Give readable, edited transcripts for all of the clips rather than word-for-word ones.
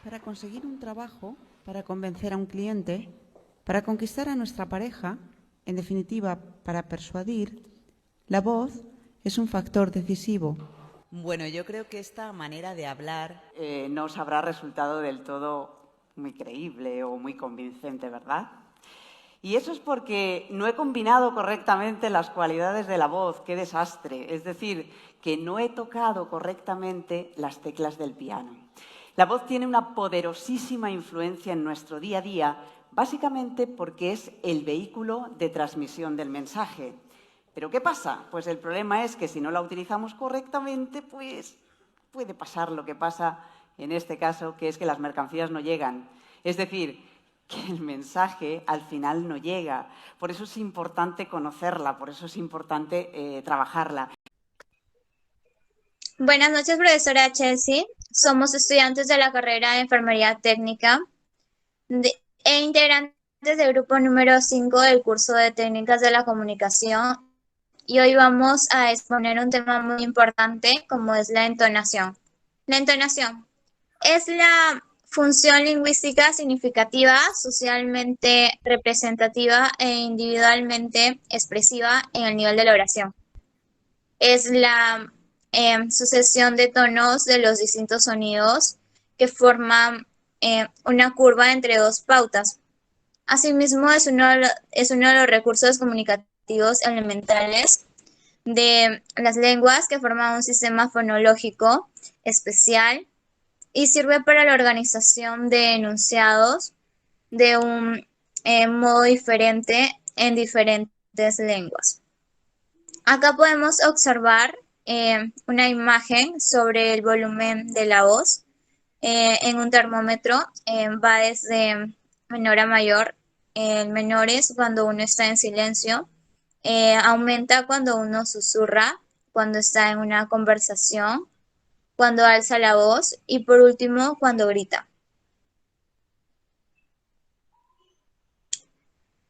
Para conseguir un trabajo, para convencer a un cliente, para conquistar a nuestra pareja, en definitiva, para persuadir, la voz es un factor decisivo. Bueno, yo creo que esta manera de hablar no os habrá resultado del todo muy creíble o muy convincente, ¿verdad? Y eso es porque no he combinado correctamente las cualidades de la voz. ¡Qué desastre! Es decir, que no he tocado correctamente las teclas del piano. La voz tiene una poderosísima influencia en nuestro día a día, básicamente porque es el vehículo de transmisión del mensaje. ¿Pero qué pasa? Pues el problema es que si no la utilizamos correctamente, pues puede pasar lo que pasa en este caso, que es que las mercancías no llegan. Es decir, que el mensaje al final no llega. Por eso es importante conocerla, por eso es importante trabajarla. Buenas noches, profesora Chelsea. Somos estudiantes de la carrera de Enfermería Técnica e integrantes del grupo número 5 del curso de Técnicas de la Comunicación. Y hoy vamos a exponer un tema muy importante como es la entonación. La entonación es la función lingüística significativa, socialmente representativa e individualmente expresiva en el nivel de la oración. Es la sucesión de tonos de los distintos sonidos que forman una curva entre dos pautas. Asimismo, es uno de los recursos comunicativos elementales de las lenguas que forman un sistema fonológico especial y sirve para la organización de enunciados de un modo diferente en diferentes lenguas. Acá podemos observar una imagen sobre el volumen de la voz en un termómetro. Va desde menor a mayor. El menor es cuando uno está en silencio. Aumenta cuando uno susurra, cuando está en una conversación, cuando alza la voz y por último cuando grita.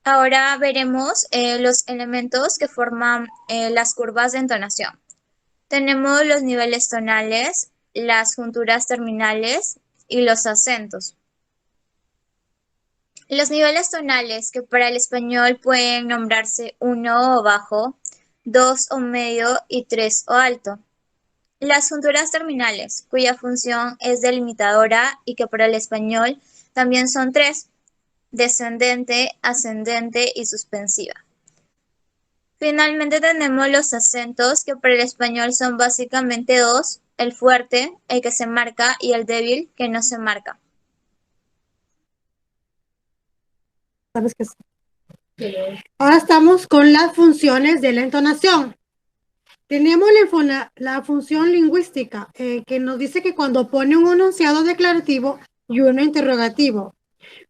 Ahora veremos los elementos que forman las curvas de entonación. Tenemos los niveles tonales, las junturas terminales y los acentos. Los niveles tonales, que para el español pueden nombrarse 1 o bajo, 2 o medio y 3 o alto. Las junturas terminales, cuya función es delimitadora y que para el español también son 3, descendente, ascendente y suspensiva. Finalmente tenemos los acentos, que para el español son básicamente 2, el fuerte, el que se marca, y el débil, que no se marca. Ahora estamos con las funciones de la entonación. Tenemos la función lingüística, que nos dice que cuando pone un enunciado declarativo y uno interrogativo.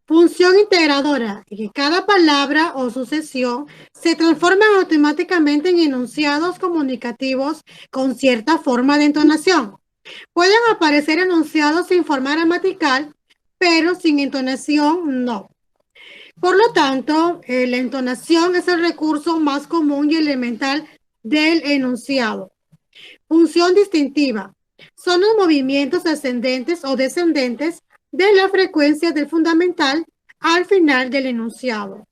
Función integradora, que cada palabra o sucesión se transforman automáticamente en enunciados comunicativos con cierta forma de entonación. Pueden aparecer enunciados sin forma gramatical, pero sin entonación no. Por lo tanto, la entonación es el recurso más común y elemental del enunciado. Función distintiva. Son los movimientos ascendentes o descendentes de la frecuencia del fundamental al final del enunciado.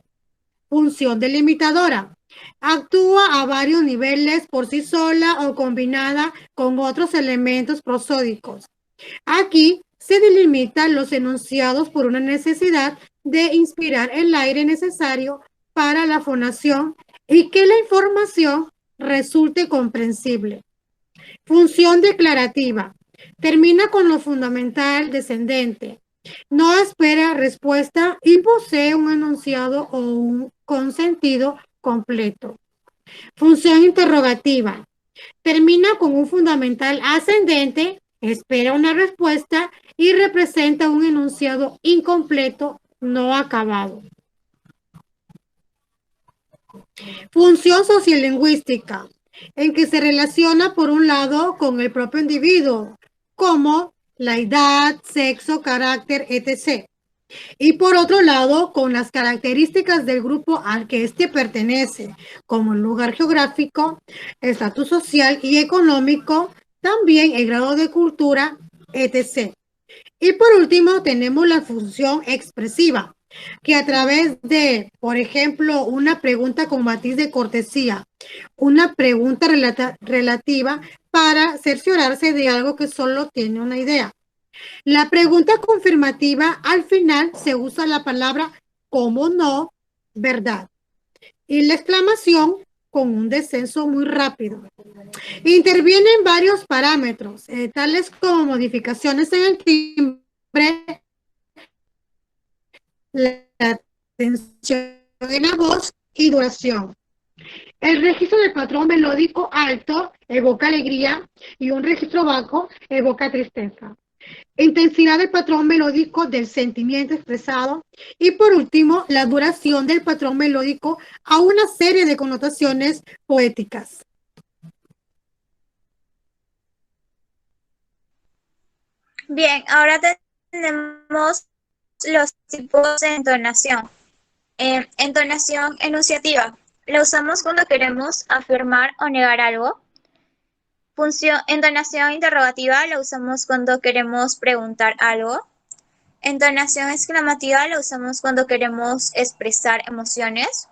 Función delimitadora. Actúa a varios niveles por sí sola o combinada con otros elementos prosódicos. Aquí se delimitan los enunciados por una necesidad de inspirar el aire necesario para la fonación y que la información resulte comprensible. Función declarativa. Termina con lo fundamental descendente. No espera respuesta y posee un enunciado o un consentido completo. Función interrogativa. Termina con un fundamental ascendente, espera una respuesta y representa un enunciado incompleto, no acabado. Función sociolingüística, en que se relaciona por un lado con el propio individuo, como la edad, sexo, carácter, etc. Y por otro lado, con las características del grupo al que éste pertenece, como el lugar geográfico, estatus social y económico, también el grado de cultura, etc. Y por último, tenemos la función expresiva, que a través de, por ejemplo, una pregunta con matiz de cortesía, una pregunta relativa para cerciorarse de algo que solo tiene una idea. La pregunta confirmativa, al final se usa la palabra ¿cómo no? ¿Verdad? Y la exclamación con un descenso muy rápido. Intervienen varios parámetros, tales como modificaciones en el timbre, la tensión en la voz y duración. El registro del patrón melódico alto evoca alegría y un registro bajo evoca tristeza. Intensidad del patrón melódico del sentimiento expresado y por último la duración del patrón melódico a una serie de connotaciones poéticas. Bien, ahora tenemos los tipos de entonación. Entonación enunciativa. La usamos cuando queremos afirmar o negar algo. Entonación interrogativa la usamos cuando queremos preguntar algo. Entonación exclamativa la usamos cuando queremos expresar emociones.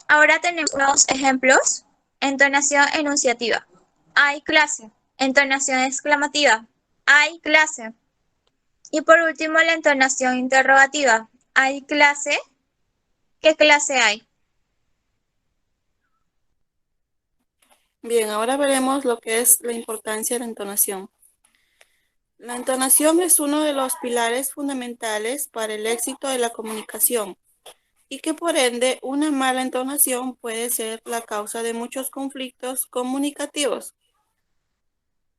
Ahora tenemos unos ejemplos. Entonación enunciativa. Hay clase. Entonación exclamativa. Hay clase. Y por último, la entonación interrogativa. ¿Hay clase? ¿Qué clase hay? Bien, ahora veremos lo que es la importancia de la entonación. La entonación es uno de los pilares fundamentales para el éxito de la comunicación y que por ende una mala entonación puede ser la causa de muchos conflictos comunicativos.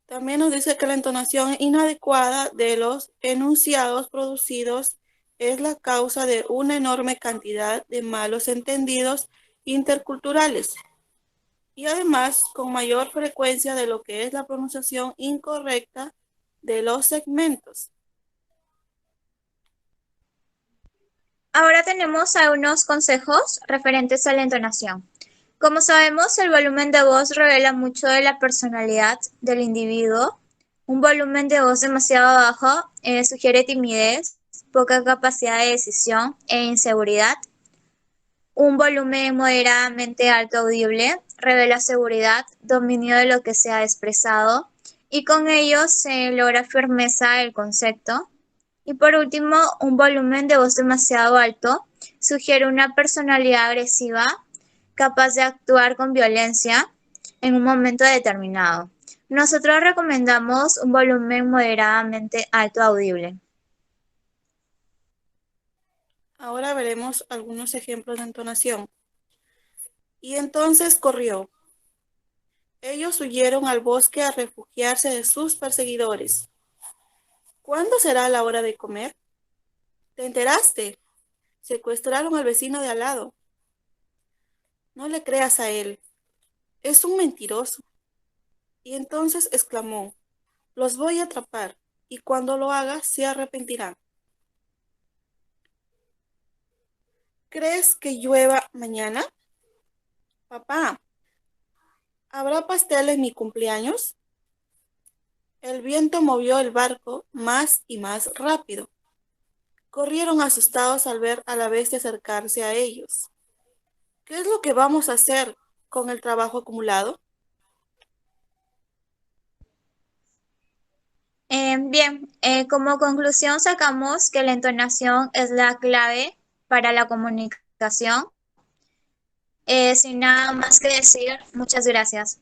También nos dice que la entonación inadecuada de los enunciados producidos es la causa de una enorme cantidad de malos entendidos interculturales y además con mayor frecuencia de lo que es la pronunciación incorrecta de los segmentos. Ahora tenemos algunos consejos referentes a la entonación. Como sabemos, el volumen de voz revela mucho de la personalidad del individuo. Un volumen de voz demasiado bajo sugiere timidez, poca capacidad de decisión e inseguridad. Un volumen moderadamente alto audible revela seguridad, dominio de lo que se ha expresado y con ello se logra firmeza del concepto. Y por último, un volumen de voz demasiado alto sugiere una personalidad agresiva capaz de actuar con violencia en un momento determinado. Nosotros recomendamos un volumen moderadamente alto audible. Ahora veremos algunos ejemplos de entonación. Y entonces corrió. Ellos huyeron al bosque a refugiarse de sus perseguidores. ¿Cuándo será la hora de comer? ¿Te enteraste? Secuestraron al vecino de al lado. No le creas a él. Es un mentiroso. Y entonces exclamó, los voy a atrapar, y cuando lo haga se arrepentirán. ¿Crees que llueva mañana? Papá, ¿habrá pastel en mi cumpleaños? El viento movió el barco más y más rápido. Corrieron asustados al ver a la bestia acercarse a ellos. ¿Qué es lo que vamos a hacer con el trabajo acumulado? Bien, como conclusión sacamos que la entonación es la clave para la comunicación. Sin nada más que decir, muchas gracias.